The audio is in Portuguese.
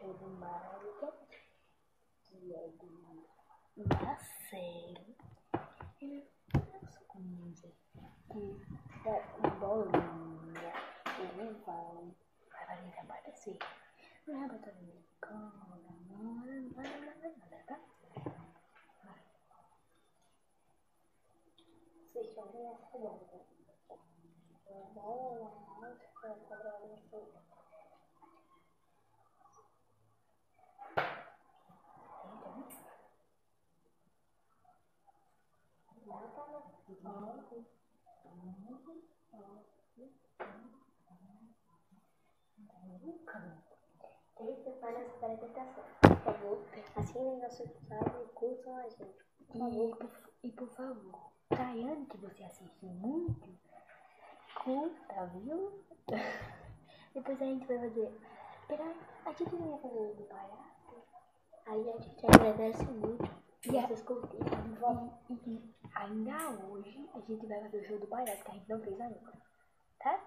show do Mágica, que é do Marcelo. Ele com música, que é bolinha, ele vai aparecer. Não é botando americano, tá? Vocês estão vendo essa bomba? Quem prepara essa apresentação? Por favor, assinem nosso canal e curtam a gente. Por favor. E por favor, Tayane, que você assiste muito, curta, viu? Depois a gente vai fazer. A gente não ia fazer o do palhaço. Aí a gente agradece muito. E vocês curtiram. E ainda hoje a gente vai fazer o show do palhaço que a gente não fez ainda. Tá?